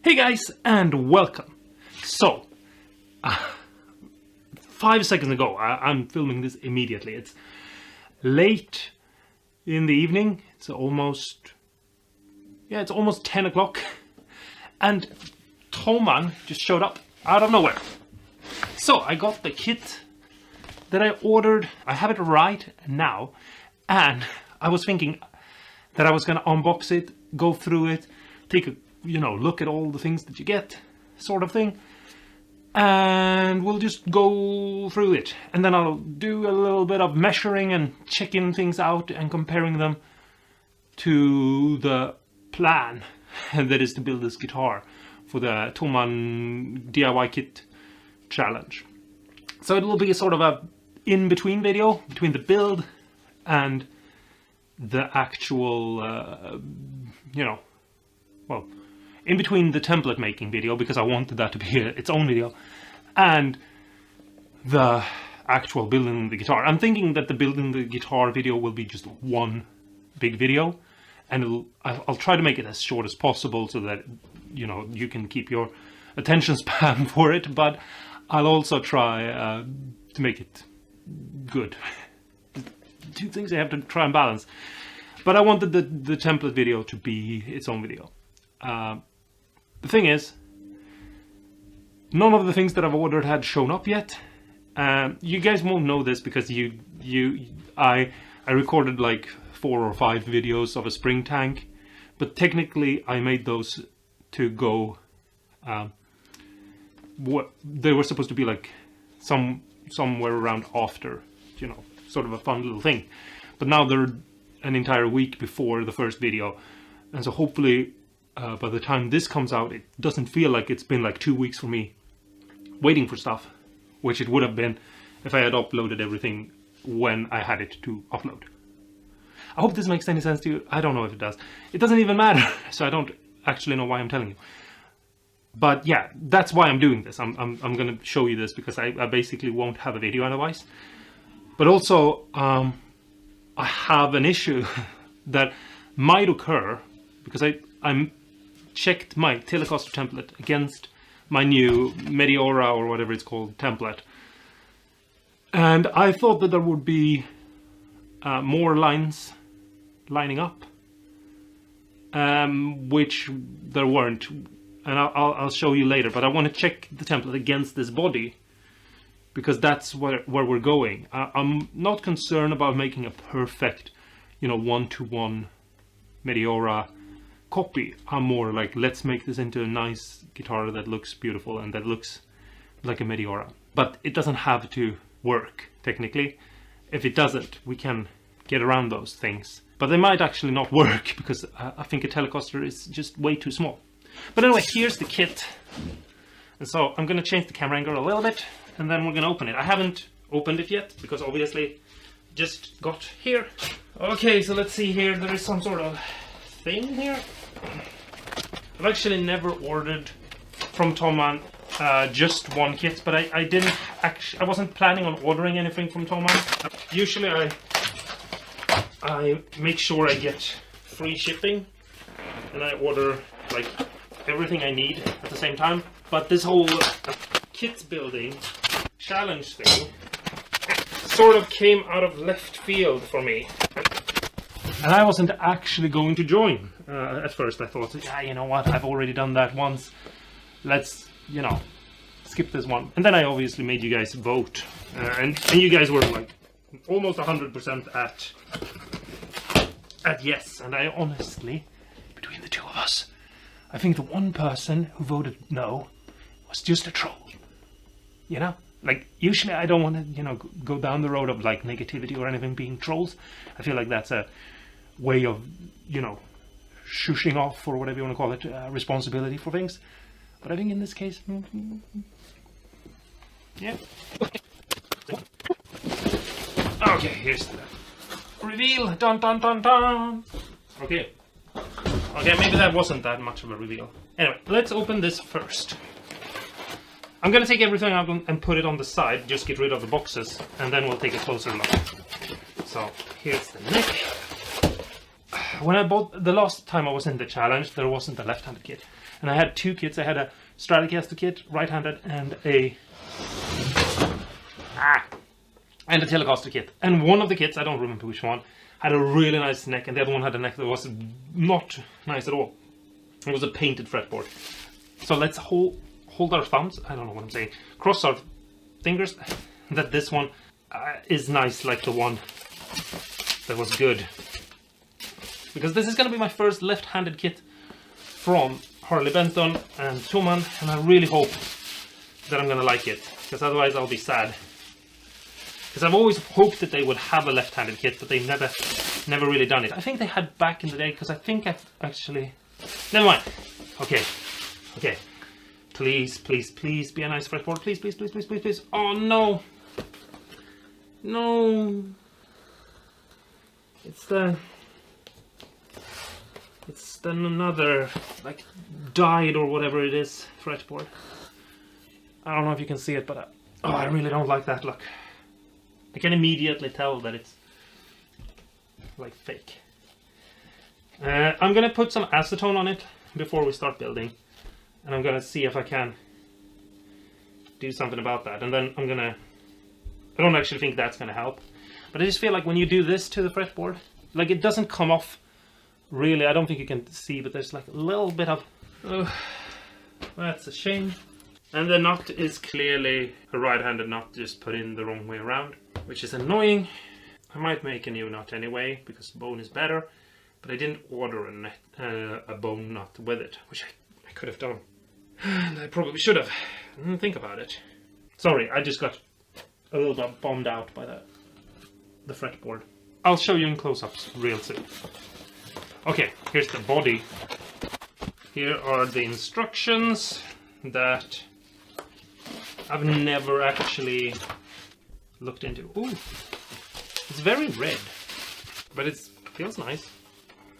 Hey guys, and welcome. So, 5 seconds ago, I'm filming this immediately. It's late in the evening. It's almost 10 o'clock. And Toman just showed up out of nowhere. So, I got the kit that I ordered. I have it right now. And I was thinking that I was going to unbox it, go through it, take a look at all the things that you get, sort of thing. And we'll just go through it. And then I'll do a little bit of measuring and checking things out and comparing them to the plan that is to build this guitar for the Toman DIY kit challenge. So it will be a sort of a in-between video between the build and the actual, in between the template making video, because I wanted that to be its own video, and the actual building the guitar. I'm thinking that the building the guitar video will be just one big video, and I'll try to make it as short as possible so that you can keep your attention span for it, but I'll also try to make it good. Two things I have to try and balance. But I wanted the template video to be its own video. The thing is, none of the things that I've ordered had shown up yet. You guys won't know this because I recorded like 4 or 5 videos of a spring tank, but technically I made those to go. They were supposed to be like somewhere around after, sort of a fun little thing. But now they're an entire week before the first video, and so hopefully by the time this comes out, it doesn't feel like it's been like 2 weeks for me waiting for stuff, which it would have been if I had uploaded everything when I had it to upload. I hope this makes any sense to you. I don't know if it does. It doesn't even matter, so I don't actually know why I'm telling you. But yeah, that's why I'm doing this. I'm going to show you this because I basically won't have a video otherwise. But also, I have an issue that might occur because I checked my Telecaster template against my new Meteora or whatever it's called template, and I thought that there would be more lines lining up, which there weren't, and I'll show you later. But I want to check the template against this body because that's where we're going. I'm not concerned about making a perfect, one-to-one Meteora copy. I'm more like, let's make this into a nice guitar that looks beautiful and that looks like a Meteora. But it doesn't have to work, technically. If it doesn't, we can get around those things. But they might actually not work because I think a Telecaster is just way too small. But anyway, here's the kit. And so I'm going to change the camera angle a little bit and then we're going to open it. I haven't opened it yet because obviously just got here. Okay, so let's see here. There is some sort of thing here. I've actually never ordered from Toman just one kit, but I wasn't planning on ordering anything from Toman. Usually I make sure I get free shipping and I order like everything I need at the same time. But this whole kit building challenge thing sort of came out of left field for me. And I wasn't actually going to join. At first I thought, you know what, I've already done that once. Let's, skip this one. And then I obviously made you guys vote. And you guys were like almost 100% at yes. And I honestly, between the two of us, I think the one person who voted no was just a troll. Like, usually I don't want to, go down the road of like negativity or anything being trolls. I feel like that's a way of, shushing off, or whatever you want to call it, responsibility for things. But I think in this case, yeah. Okay, here's the reveal. Dun dun dun dun. Okay, maybe that wasn't that much of a reveal. Anyway, let's open this first. I'm gonna take everything out and put it on the side, just get rid of the boxes, and then we'll take a closer look. So here's the neck. When I bought the last time I was in the challenge, there wasn't a left-handed kit. And I had two kits. I had a Stratocaster kit, right-handed, and a Telecaster kit. And one of the kits, I don't remember which one, had a really nice neck, and the other one had a neck that was not nice at all. It was a painted fretboard. So let's hold our thumbs, I don't know what I'm saying, cross our fingers that this one is nice like the one that was good. Because this is going to be my first left-handed kit from Harley Benton and Thomann, and I really hope that I'm going to like it, because otherwise I'll be sad. Because I've always hoped that they would have a left-handed kit, but they never really done it. I think they had back in the day, because I think I've actually... Never mind. Okay. Please be a nice fretboard. Please. Oh no. No. It's another, like, dyed or whatever it is fretboard. I don't know if you can see it, but I really don't like that look. I can immediately tell that it's like fake. I'm gonna put some acetone on it before we start building, and I'm gonna see if I can do something about that. And then I don't actually think that's gonna help, but I just feel like when you do this to the fretboard, like, it doesn't come off really. I don't think you can see, but there's like a little bit of... that's a shame. And the nut is clearly a right-handed nut, just put in the wrong way around, which is annoying. I might make a new nut anyway, because bone is better, but I didn't order a bone nut with it, which I could have done. And I probably should have. I didn't think about it. Sorry, I just got a little bit bombed out by the fretboard. I'll show you in close-ups real soon. Okay, here's the body. Here are the instructions that I've never actually looked into. Ooh, it's very red, but it feels nice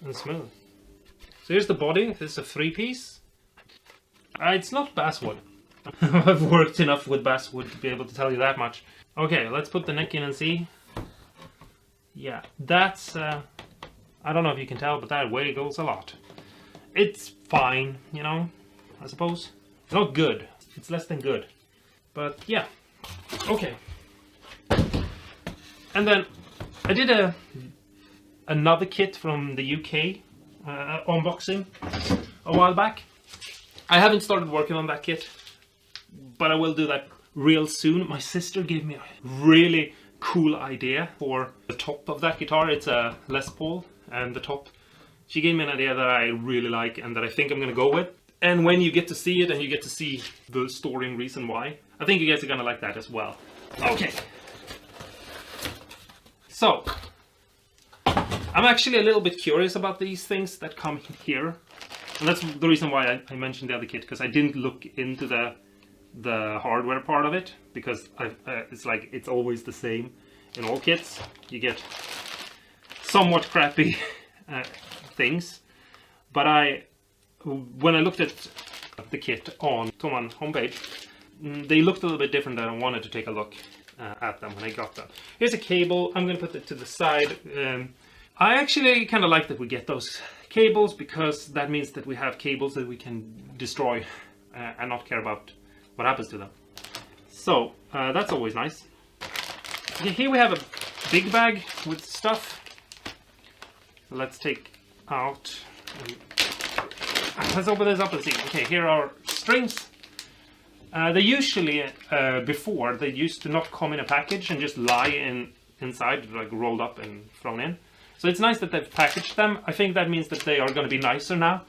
and smooth. So here's the body. This is a 3-piece. It's not basswood. I've worked enough with basswood to be able to tell you that much. Okay, let's put the neck in and see. Yeah, that's... I don't know if you can tell, but that wiggles a lot. It's fine, you know, I suppose. It's not good. It's less than good. But yeah. Okay. And then I did another kit from the UK unboxing a while back. I haven't started working on that kit, but I will do that real soon. My sister gave me a really cool idea for the top of that guitar. It's a Les Paul, and the top, she gave me an idea that I really like and that I think I'm gonna go with. And when you get to see it and you get to see the story and reason why, I think you guys are gonna like that as well. Okay. So, I'm actually a little bit curious about these things that come here. And that's the reason why I mentioned the other kit, because I didn't look into the hardware part of it, because it's like, it's always the same in all kits. You get somewhat crappy things, but when I looked at the kit on Thomann homepage, they looked a little bit different, and I wanted to take a look at them when I got them. Here's a cable. I'm going to put it to the side. I actually kind of like that we get those cables, because that means that we have cables that we can destroy and not care about what happens to them. So that's always nice. Okay, here we have a big bag with stuff. Let's take out... let's open this up and see. Okay, here are strings. They usually, before, they used to not come in a package and just lie inside, like rolled up and thrown in. So it's nice that they've packaged them. I think that means that they are going to be nicer now,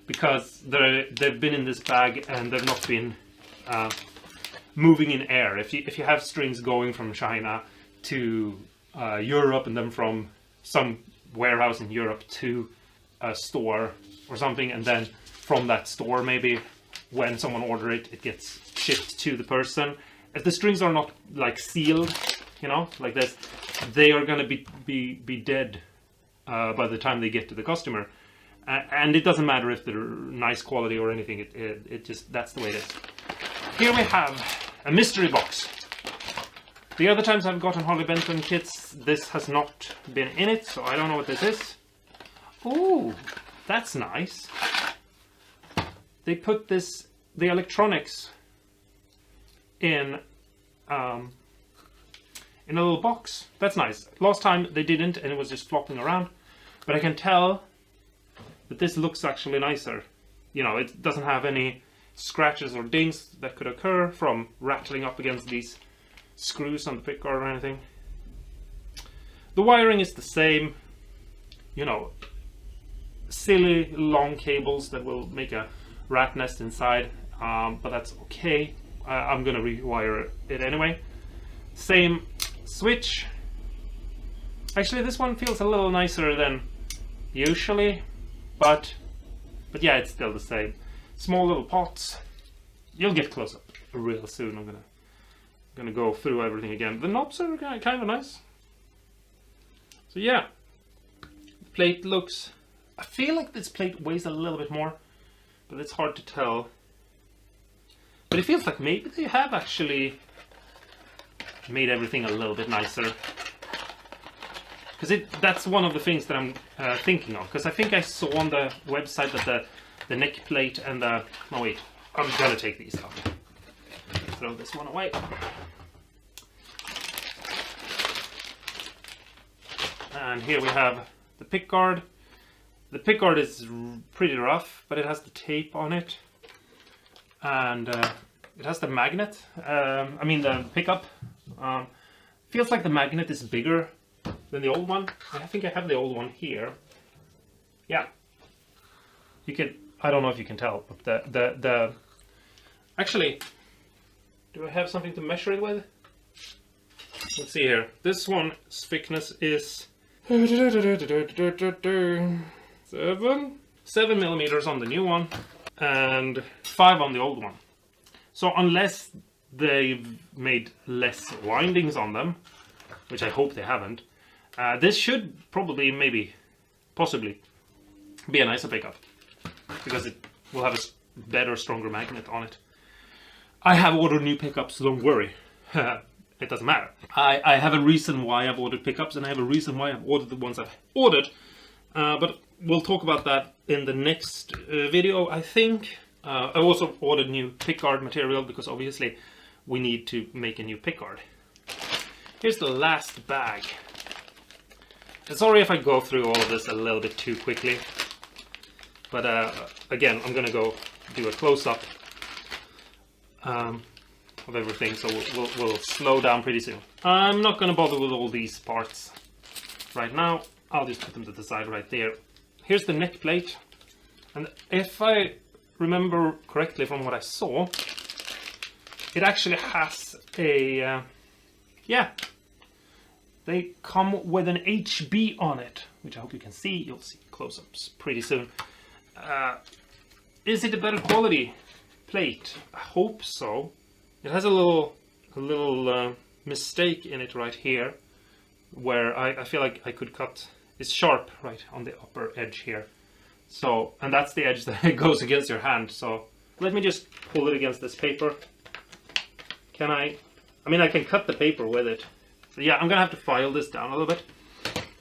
because they've been in this bag and they've not been moving in air. If you have strings going from China to Europe, and then from some warehouse in Europe to a store or something, and then from that store, maybe when someone orders it, it gets shipped to the person. If the strings are not like sealed, you know, like this, they are going to be dead by the time they get to the customer. And it doesn't matter if they're nice quality or anything. It just, that's the way it is. Here we have a mystery box. The other times I've gotten Harley Benton kits, this has not been in it, so I don't know what this is. Ooh, that's nice. they put the electronics in a little box. That's nice. Last time they didn't, and it was just flopping around. But I can tell that this looks actually nicer. You know, it doesn't have any scratches or dings that could occur from rattling up against these screws on the pickguard or anything. The wiring is the same. You know, silly long cables that will make a rat nest inside, but that's okay. I'm gonna rewire it anyway. Same switch. Actually, this one feels a little nicer than usually, but yeah, it's still the same. Small little pots. You'll get close up real soon. I'm gonna go through everything again. The knobs are kind of nice. So yeah, the plate looks. I feel like this plate weighs a little bit more, but it's hard to tell. But it feels like maybe they have actually made everything a little bit nicer. Because that's one of the things that I'm thinking of. Because I think I saw on the website that the neck plate and the... Oh wait, I'm gonna take these out. Throw this one away. And here we have the pickguard. The pickguard is pretty rough, but it has the tape on it. And it has the magnet. I mean the pickup. Feels like the magnet is bigger than the old one. I think I have the old one here. Yeah. You can, I don't know if you can tell, but the actually, do I have something to measure it with? Let's see here. This one's thickness is 7 millimeters on the new one and 5 on the old one. So unless they've made less windings on them, which I hope they haven't, this should probably, maybe, possibly be a nicer pickup because it will have a better, stronger magnet on it. I have ordered new pickups, so don't worry. It doesn't matter. I have a reason why I've ordered pickups, and I have a reason why I've ordered the ones I've ordered. But we'll talk about that in the next video, I think. I also ordered new pickguard material because obviously we need to make a new pickguard. Here's the last bag. And sorry if I go through all of this a little bit too quickly. But again, I'm gonna go do a close-up of everything, so we'll slow down pretty soon. I'm not gonna bother with all these parts right now. I'll just put them to the side right there. Here's the neck plate, and if I remember correctly from what I saw, it actually has a yeah, they come with an HB on it, which I hope you can see. You'll see close-ups pretty soon. Is it a better quality plate? I hope so. It has a little mistake in it right here, where I feel like I could cut. It's sharp right on the upper edge here. So, and that's the edge that goes against your hand. So let me just pull it against this paper. Can I mean, I can cut the paper with it. So yeah, I'm gonna have to file this down a little bit.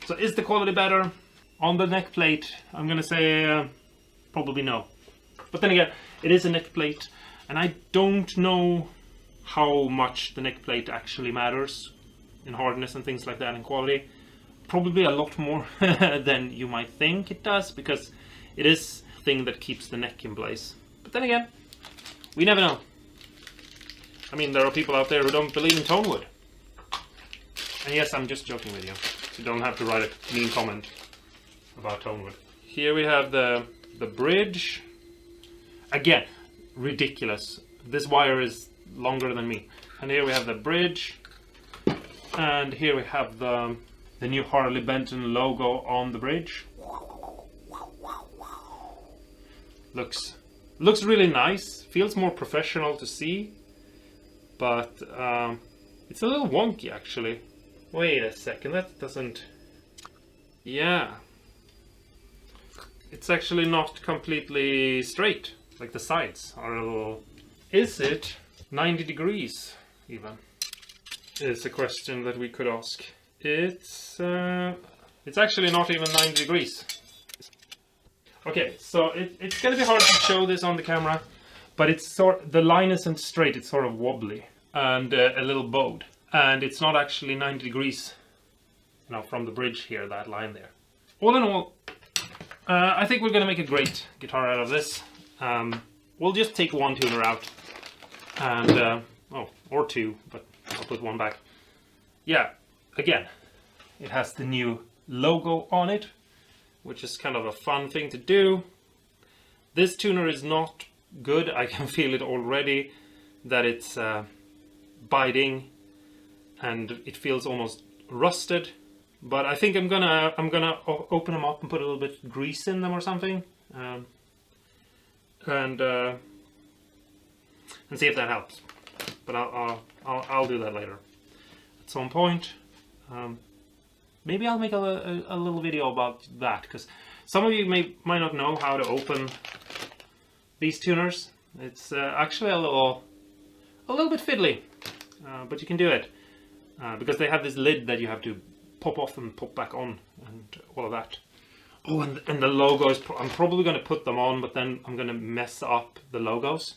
So is the quality better? On the neck plate, I'm gonna say probably no. But then again, it is a neck plate, and I don't know how much the neck plate actually matters in hardness and things like that and quality. Probably a lot more than you might think it does, because it is a thing that keeps the neck in place. But then again, we never know. I mean, there are people out there who don't believe in tone wood. And yes, I'm just joking with you. So you don't have to write a mean comment about tone wood. Here we have the bridge. Again, ridiculous. This wire is longer than me. And here we have the bridge. And here we have the new Harley Benton logo on the bridge. Looks really nice. Feels more professional to see. But it's a little wonky actually. Wait a second, that doesn't... Yeah. It's actually not completely straight. Like the sides are a little... Is it 90 degrees even? Is a question that we could ask. It's actually not even 90 degrees. Okay, so it's gonna be hard to show this on the camera, but it's the line isn't straight, it's sort of wobbly and a little bowed. And it's not actually 90 degrees, you know, from the bridge here, that line there. All in all, I think we're gonna make a great guitar out of this. We'll just take one tuner out, and or two, but I'll put one back. Yeah, again, it has the new logo on it, which is kind of a fun thing to do. This tuner is not good. I can feel it already, that it's biting, and it feels almost rusted. But I think I'm gonna open them up and put a little bit of grease in them or something, and see if that helps. But I'll do that later at some point. Maybe I'll make a little video about that, because some of you might not know how to open these tuners. It's actually a little bit fiddly, but you can do it because they have this lid that you have to pop off and pop back on, and all of that. Oh, and the logos, I'm probably going to put them on, but then I'm going to mess up the logos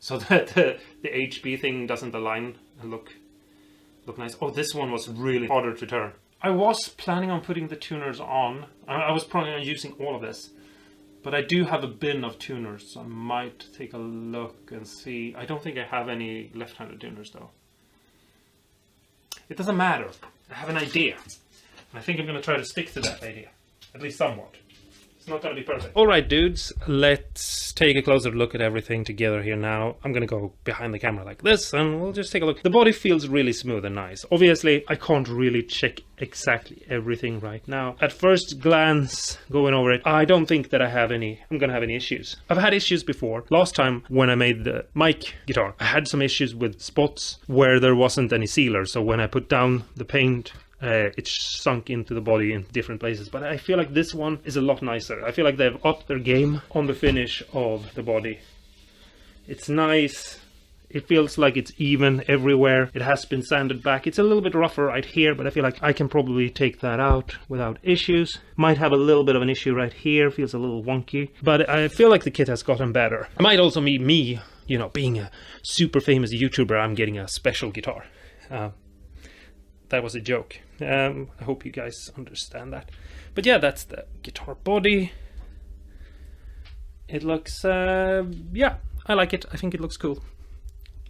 so that the HB thing doesn't align and look nice. Oh, this one was really harder to turn. I was planning on putting the tuners on. I was planning on using all of this, but I do have a bin of tuners, so I might take a look and see. I don't think I have any left-handed tuners though. It doesn't matter. I have an idea, and I think I'm going to try to stick to that idea, at least somewhat. It's not going to be perfect. Alright dudes, let's take a closer look at everything together here now. I'm going to go behind the camera like this, and we'll just take a look. The body feels really smooth and nice. Obviously, I can't really check exactly everything right now. At first glance, going over it, I don't think that I'm going to have any issues. I've had issues before. Last time when I made the mic guitar, I had some issues with spots where there wasn't any sealer. So when I put down the paint, it sunk into the body in different places. But I feel like this one is a lot nicer. I feel like they've upped their game on the finish of the body. It's nice. It feels like it's even everywhere. It has been sanded back. It's a little bit rougher right here, but I feel like I can probably take that out without issues. Might have a little bit of an issue right here. Feels a little wonky. But I feel like the kit has gotten better. It might also be me, you know, being a super famous YouTuber, I'm getting a special guitar. That was a joke. I hope you guys understand that. But yeah, that's the guitar body. It looks, yeah, I like it. I think it looks cool.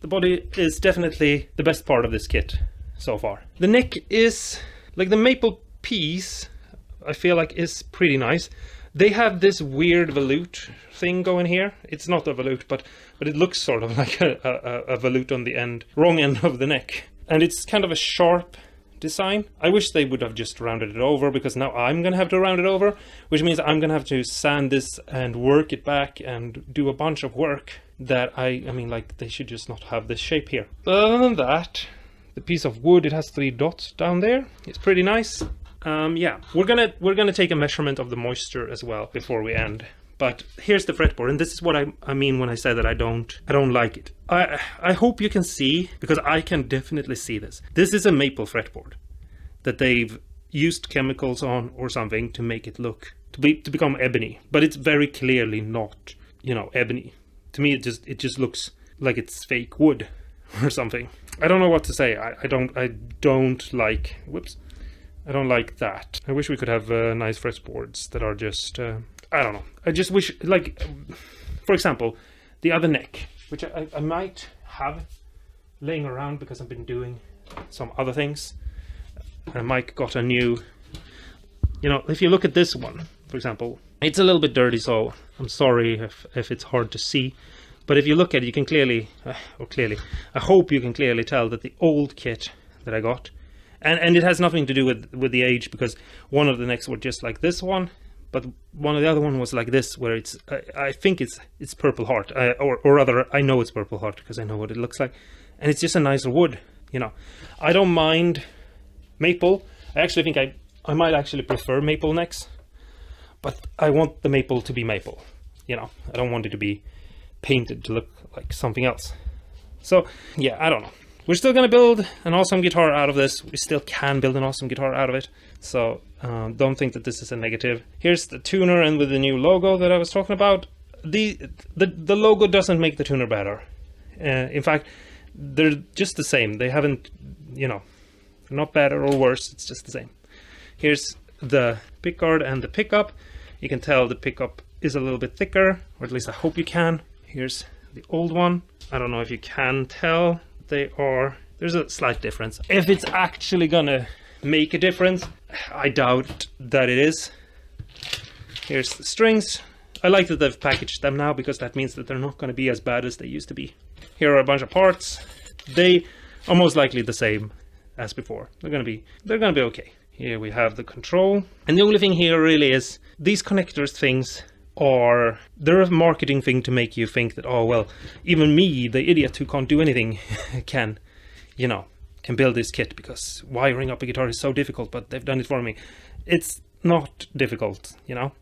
The body is definitely the best part of this kit so far. The neck is, like the maple piece, I feel like is pretty nice. They have this weird volute thing going here. It's not a volute, but it looks sort of like a volute on the end, wrong end of the neck. And it's kind of a sharp design. I wish they would have just rounded it over, because now I'm gonna have to round it over, which means I'm gonna have to sand this and work it back and do a bunch of work that I mean, like, they should just not have this shape here. Other than that, the piece of wood, it has 3 dots down there. It's pretty nice. Yeah, we're gonna take a measurement of the moisture as well before we end. But here's the fretboard, and this is what I mean when I say that I don't like it. I hope you can see, because I can definitely see this. This is a maple fretboard that they've used chemicals on or something to make it look to become ebony, but it's very clearly not, you know, ebony. To me, it just looks like it's fake wood or something. I don't know what to say. I don't like. Whoops. I don't like that. I wish we could have nice fretboards that are just. I don't know. I just wish, like, for example, the other neck, which I might have laying around because I've been doing some other things. And Mike got a new, you know, if you look at this one, for example, it's a little bit dirty, so I'm sorry if it's hard to see. But if you look at it, you can clearly, I hope you can clearly tell that the old kit that I got, and it has nothing to do with the age, because one of the necks were just like this one, but one of the other one was like this, where it's, I think it's Purple Heart, or rather, I know it's Purple Heart because I know what it looks like, and it's just a nicer wood, you know. I don't mind maple. I actually think I might actually prefer maple necks, but I want the maple to be maple, you know. I don't want it to be painted to look like something else. So yeah, I don't know. we're still going to build an awesome guitar out of this. We still can build an awesome guitar out of it. So don't think that this is a negative. Here's the tuner, and with the new logo that I was talking about. The logo doesn't make the tuner better. In fact, they're just the same. They haven't, you know, not better or worse. It's just the same. Here's the pickguard and the pickup. You can tell the pickup is a little bit thicker, or at least I hope you can. Here's the old one. I don't know if you can tell. There's a slight difference. If it's actually gonna make a difference, I doubt that it is. Here's the strings. I like that they've packaged them now, because that means that they're not going to be as bad as they used to be. Here are a bunch of parts. They are most likely the same as before. They're gonna be okay. Here we have the control, and the only thing here really is these connectors things they're a marketing thing to make you think that, oh well, even me, the idiot who can't do anything, can build this kit, because wiring up a guitar is so difficult, but they've done it for me. It's not difficult, you know.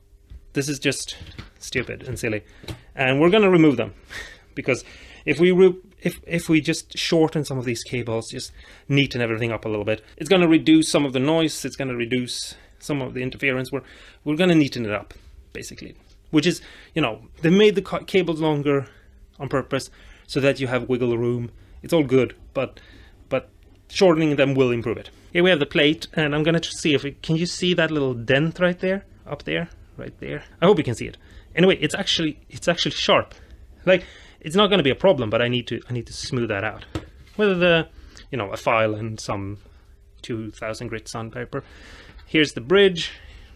This is just stupid and silly, and we're gonna remove them, because if we just shorten some of these cables, just neaten everything up a little bit, it's gonna reduce some of the noise, it's gonna reduce some of the interference. We're gonna neaten it up, basically. Which is, you know, they made the cables longer on purpose so that you have wiggle room. It's all good, but shortening them will improve it. Here we have the plate, and I'm gonna see can you see that little dent right there, up there, right there? I hope you can see it. Anyway, it's actually sharp. Like, it's not gonna be a problem, but I need to smooth that out with a file and some 2000 grit sandpaper. Here's the bridge,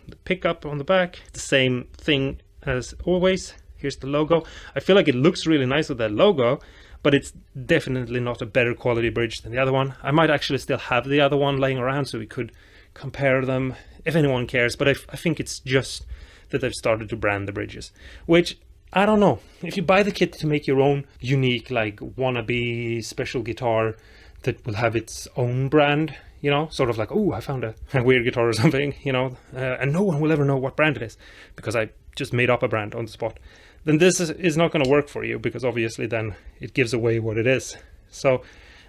the pickup on the back, the same thing as always. Here's the logo. I feel like it looks really nice with that logo, but it's definitely not a better quality bridge than the other one. I might actually still have the other one laying around so we could compare them if anyone cares, but I think it's just that they've started to brand the bridges, which I don't know. If you buy the kit to make your own unique, like, wannabe special guitar that will have its own brand, you know, sort of like, oh, I found a weird guitar or something, you know, and no one will ever know what brand it is because I just made up a brand on the spot, then this is not going to work for you, because obviously then it gives away what it is. So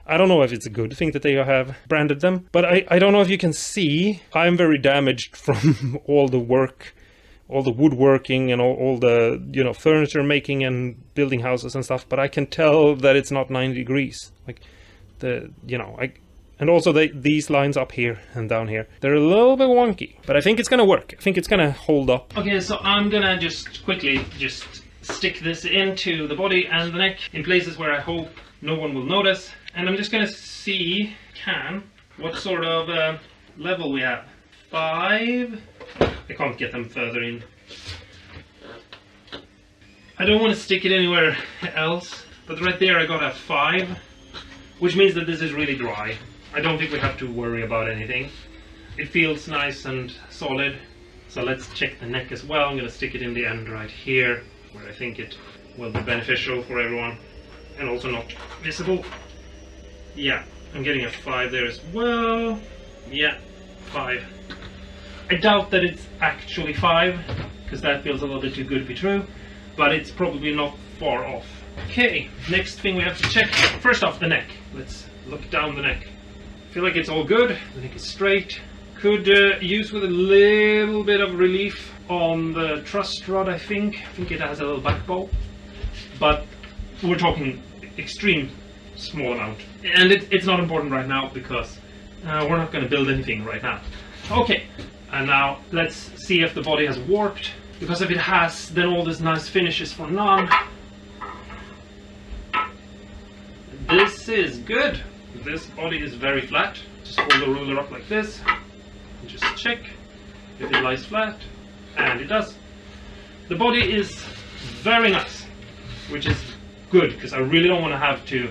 I don't know if it's a good thing that they have branded them, but I don't know if you can see, I'm very damaged from all the work, all the woodworking and all the, you know, furniture making and building houses and stuff, but I can tell that it's not 90 degrees. Like, and also these lines up here and down here, they're a little bit wonky, but I think it's gonna work. I think it's gonna hold up. Okay, so I'm gonna just quickly stick this into the body and the neck in places where I hope no one will notice, and I'm just gonna see what sort of level we have. 5. I can't get them further in. I don't want to stick it anywhere else, but right there I got a 5, which means that this is really dry. I don't think we have to worry about anything. It feels nice and solid. So let's check the neck as well. I'm going to stick it in the end right here, where I think it will be beneficial for everyone and also not visible. Yeah, I'm getting a 5 there as well. Yeah, 5. I doubt that it's actually 5, because that feels a little bit too good to be true, but it's probably not far off. Okay, next thing we have to check. First off, the neck. Let's look down the neck. I feel like it's all good. The neck is straight. Could use with a little bit of relief on the truss rod, I think. I think it has a little back bow, but we're talking extreme small amount. And it's not important right now, because we're not going to build anything right now. Okay, and now let's see if the body has warped, because if it has, then all this nice finish is for none. This is good. This body is very flat. Just hold the ruler up like this and just check if it lies flat, and it does. The body is very nice, which is good, because I really don't want to have to,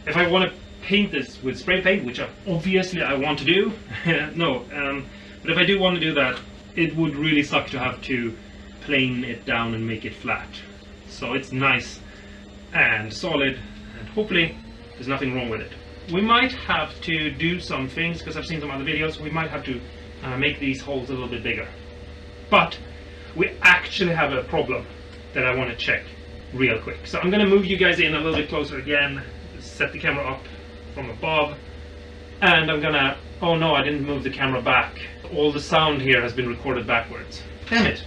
if I want to paint this with spray paint, which obviously I want to do, but if I do want to do that, it would really suck to have to plane it down and make it flat. So it's nice and solid, and hopefully there's nothing wrong with it. We might have to do some things, because I've seen some other videos, we might have to make these holes a little bit bigger. But we actually have a problem that I want to check real quick. So I'm going to move you guys in a little bit closer again, set the camera up from above. And I'm gonna... Oh no, I didn't move the camera back. All the sound here has been recorded backwards. Damn it.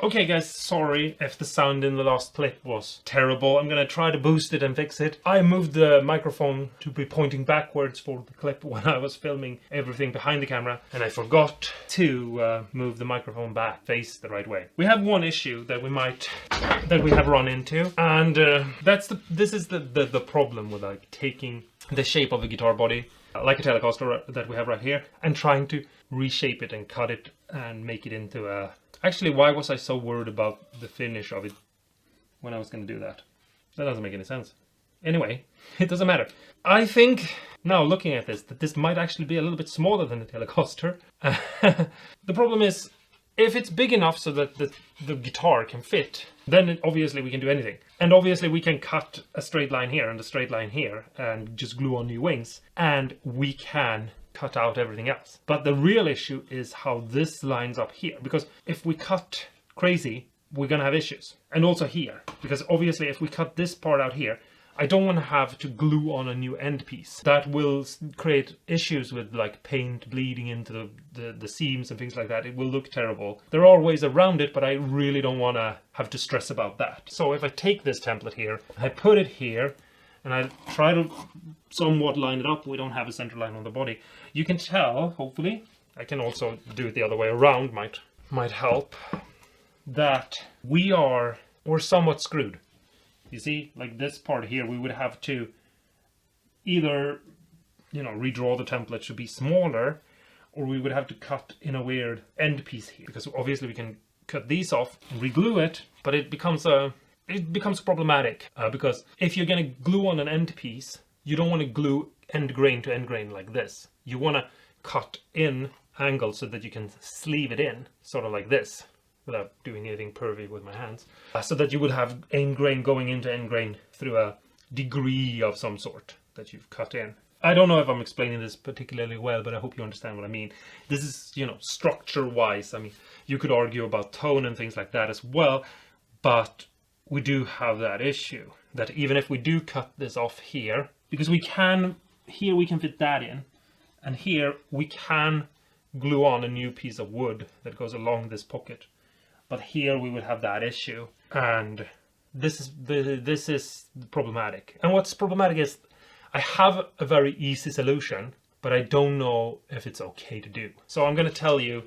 Okay guys, sorry if the sound in the last clip was terrible. I'm gonna try to boost it and fix it. I moved the microphone to be pointing backwards for the clip when I was filming everything behind the camera, and I forgot to move the microphone back, face the right way. We have one issue that we have run into, and this is the problem with like taking the shape of a guitar body, like a Telecaster that we have right here, and trying to reshape it and cut it and make it into a... Actually, why was I so worried about the finish of it when I was going to do that? That doesn't make any sense. Anyway, it doesn't matter. I think, now looking at this, that this might actually be a little bit smaller than the Telecaster. The problem is, if it's big enough so that the guitar can fit, then obviously we can do anything. And obviously we can cut a straight line here and a straight line here and just glue on new wings. And we can cut out everything else. But the real issue is how this lines up here, because if we cut crazy, we're gonna have issues. And also here, because obviously if we cut this part out here, I don't want to have to glue on a new end piece. That will create issues with like paint bleeding into the seams and things like that. It will look terrible. There are ways around it, but I really don't want to have to stress about that. So if I take this template here, I put it here, and I try to somewhat line it up. We don't have a center line on the body. You can tell, hopefully, I can also do it the other way around, might help, that we're somewhat screwed. You see, like this part here, we would have to either, you know, redraw the template to be smaller, or we would have to cut in a weird end piece here, because obviously we can cut these off and reglue it, but it becomes problematic because if you're going to glue on an end piece, you don't want to glue end grain to end grain like this. You want to cut in angles so that you can sleeve it in, sort of like this, without doing anything pervy with my hands, so that you would have end grain going into end grain through a degree of some sort that you've cut in. I don't know if I'm explaining this particularly well, but I hope you understand what I mean. This is, you know, structure-wise. I mean, you could argue about tone and things like that as well, but we do have that issue that even if we do cut this off here, because here we can fit that in, and here we can glue on a new piece of wood that goes along this pocket. But here we would have that issue, and this is problematic. And what's problematic is I have a very easy solution, but I don't know if it's okay to do. So I'm going to tell you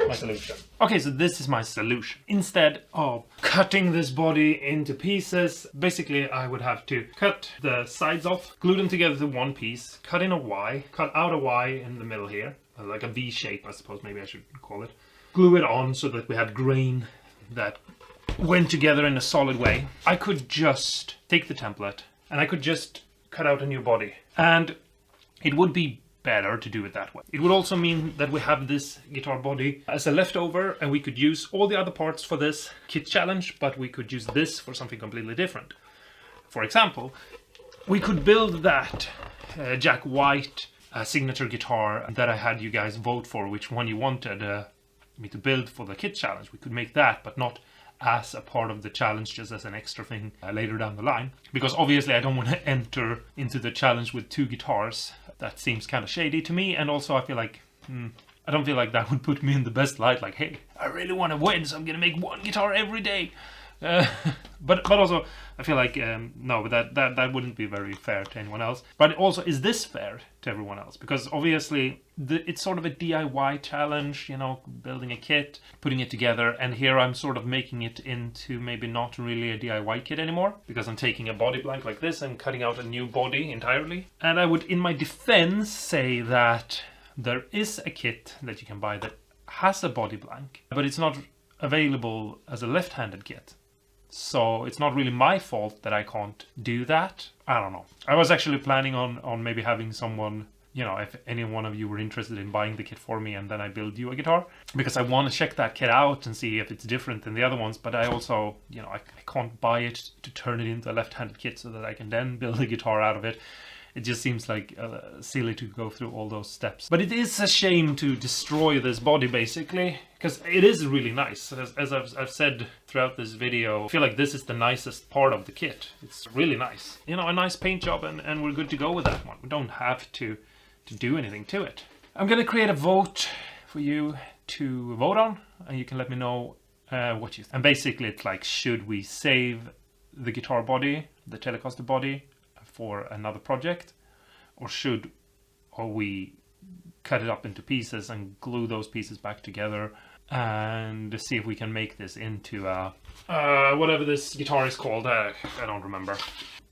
my solution. Okay, so this is my solution. Instead of cutting this body into pieces, basically I would have to cut the sides off, glue them together to one piece, cut in a Y, cut out a Y in the middle here, like a V shape, I suppose maybe I should call it. Glue it on so that we had grain that went together in a solid way. I could just take the template and I could just cut out a new body, and it would be better to do it that way. It would also mean that we have this guitar body as a leftover, and we could use all the other parts for this kit challenge, but we could use this for something completely different. For example, we could build that Jack White signature guitar that I had you guys vote for, which one you wanted me to build for the kit challenge. We could make that, but not as a part of the challenge, just as an extra thing later down the line. Because obviously I don't want to enter into the challenge with two guitars. That seems kind of shady to me, and also I feel like, I don't feel like that would put me in the best light, like, hey, I really want to win, so I'm gonna make one guitar every day. But also I feel like no, that wouldn't be very fair to anyone else. But also, is this fair to everyone else? Because obviously it's sort of a DIY challenge, you know, building a kit, putting it together, and here I'm sort of making it into maybe not really a DIY kit anymore, because I'm taking a body blank like this and cutting out a new body entirely. And I would, in my defense, say that there is a kit that you can buy that has a body blank, but it's not available as a left-handed kit. So it's not really my fault that I can't do that. I don't know. I was actually planning on maybe having someone, you know, if any one of you were interested in buying the kit for me, and then I build you a guitar, because I want to check that kit out and see if it's different than the other ones. But I also, you know, I can't buy it to turn it into a left-handed kit so that I can then build a guitar out of it. it just seems like silly to go through all those steps. But it is a shame to destroy this body, basically, because it is really nice. As I've said throughout this video, I feel like this is the nicest part of the kit. It's really nice. You know, a nice paint job, and we're good to go with that one. We don't have to do anything to it. I'm gonna create a vote for you to vote on, and you can let me know what you think. And basically it's like, should we save the guitar body, the Telecaster body, for another project, or we cut it up into pieces and glue those pieces back together and see if we can make this into whatever this guitar is called. I don't remember.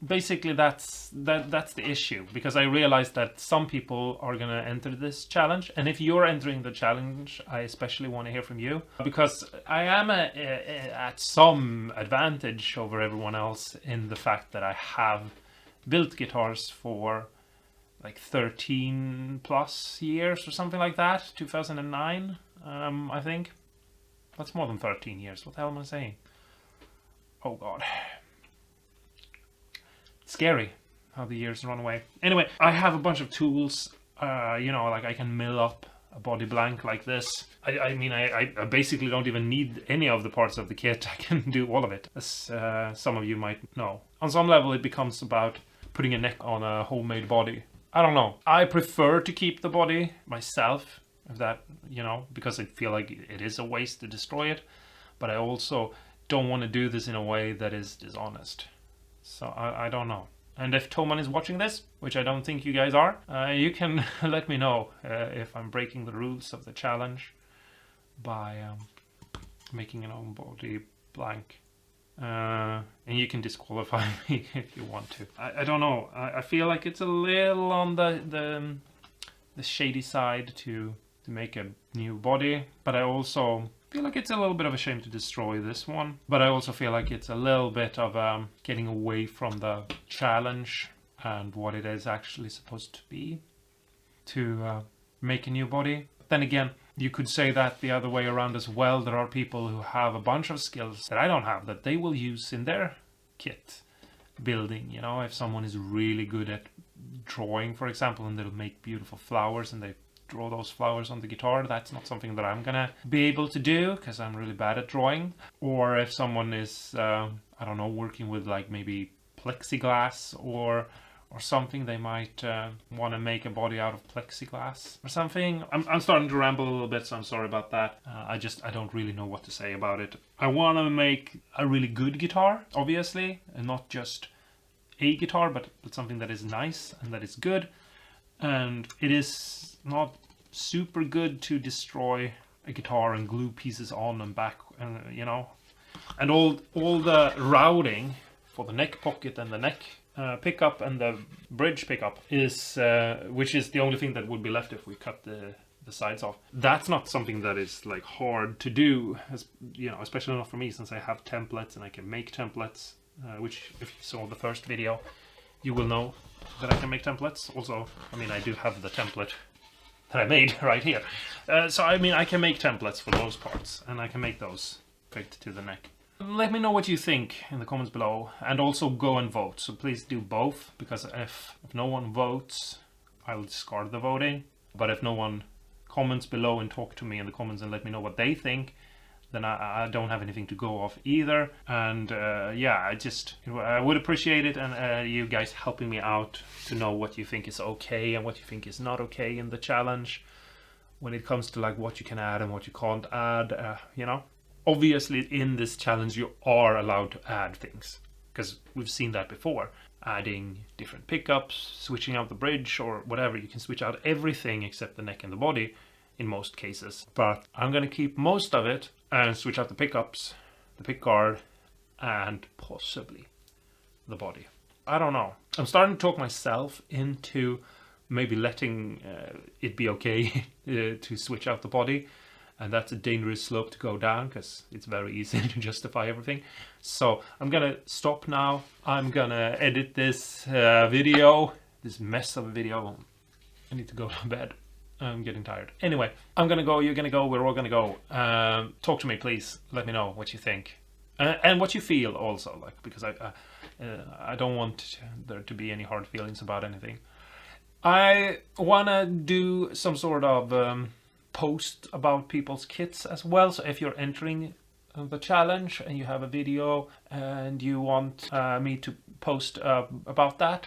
Basically that's the issue, because I realized that some people are gonna enter this challenge, and if you're entering the challenge, I especially want to hear from you, because I am at some advantage over everyone else in the fact that I have built guitars for like 13 plus years or something like that. 2009, I think. That's more than 13 years. What the hell am I saying? Oh god. Scary how the years run away. Anyway, I have a bunch of tools. You know, like I can mill up a body blank like this. I mean, I basically don't even need any of the parts of the kit. I can do all of it, as some of you might know. On some level, it becomes about putting a neck on a homemade body. I don't know. I prefer to keep the body myself, if that, you know, because I feel like it is a waste to destroy it. But I also don't want to do this in a way that is dishonest. So I don't know. And if Toman is watching this, which I don't think you guys are, you can let me know if I'm breaking the rules of the challenge by making an own body blank. And you can disqualify me if you want to. I don't know. I feel like it's a little on the shady side to make a new body, but I also feel like it's a little bit of a shame to destroy this one. But I also feel like it's a little bit of getting away from the challenge and what it is actually supposed to be to make a new body. Then again, you could say that the other way around as well. There are people who have a bunch of skills that I don't have that they will use in their kit building. You know, if someone is really good at drawing, for example, and they'll make beautiful flowers and they draw those flowers on the guitar, that's not something that I'm gonna be able to do because I'm really bad at drawing. Or if someone is, I don't know, working with like maybe plexiglass or something, they might want to make a body out of plexiglass or something. I'm starting to ramble a little bit, so I'm sorry about that. I don't really know what to say about it. I want to make a really good guitar, obviously, and not just a guitar, but something that is nice and that is good. And it is not super good to destroy a guitar and glue pieces on and back, you know. And all the routing for the neck pocket and the neck pickup and the bridge pickup is, which is the only thing that would be left if we cut the sides off. That's not something that is like hard to do, as you know, especially not for me, since I have templates and I can make templates. Which, if you saw the first video, you will know that I can make templates. Also, I mean, I do have the template that I made right here. So I mean, I can make templates for those parts, and I can make those fit to the neck. Let me know what you think in the comments below, and also go and vote. So please do both, because if no one votes, I will discard the voting. But if no one comments below and talk to me in the comments and let me know what they think, then I don't have anything to go off either. And yeah, I would appreciate it, and you guys helping me out to know what you think is okay and what you think is not okay in the challenge when it comes to like what you can add and what you can't add, you know. Obviously in this challenge you are allowed to add things, because we've seen that before. Adding different pickups, switching out the bridge or whatever. You can switch out everything except the neck and the body in most cases. But I'm gonna keep most of it and switch out the pickups, the pick guard, and possibly the body. I don't know. I'm starting to talk myself into maybe letting it be okay to switch out the body. And that's a dangerous slope to go down, because it's very easy to justify everything. So I'm gonna stop now. I'm gonna edit this video, this mess of a video. I need to go to bed. I'm getting tired. Anyway, I'm gonna go, you're gonna go, we're all gonna go. Talk to me, please. Let me know what you think. And what you feel also, like, because I don't want there to be any hard feelings about anything. I wanna do some sort of post about people's kits as well. So if you're entering the challenge and you have a video and you want me to post about that,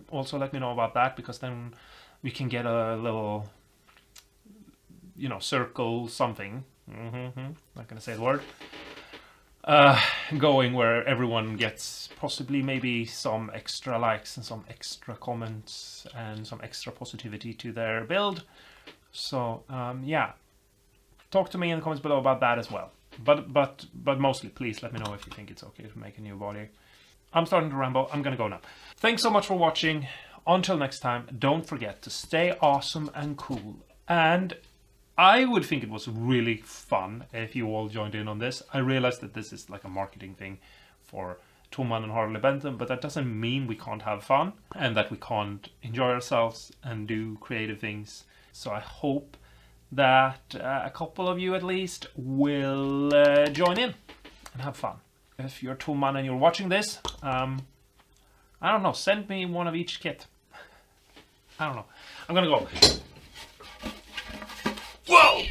also let me know about that, because then we can get a little, circle something. Not gonna say the word. Going where everyone gets possibly maybe some extra likes and some extra comments and some extra positivity to their build. So yeah, talk to me in the comments below about that as well. But mostly, please let me know if you think it's okay to make a new body. I'm starting to ramble. I'm gonna go now. Thanks so much for watching. Until next time, don't forget to stay awesome and cool. And I would think it was really fun if you all joined in on this. I realized that this is like a marketing thing for Toman and Harley Benton, but that doesn't mean we can't have fun and that we can't enjoy ourselves and do creative things. So I hope that a couple of you at least will join in and have fun. If you're Toman and you're watching this, I don't know, send me one of each kit. I don't know. I'm gonna go. Whoa!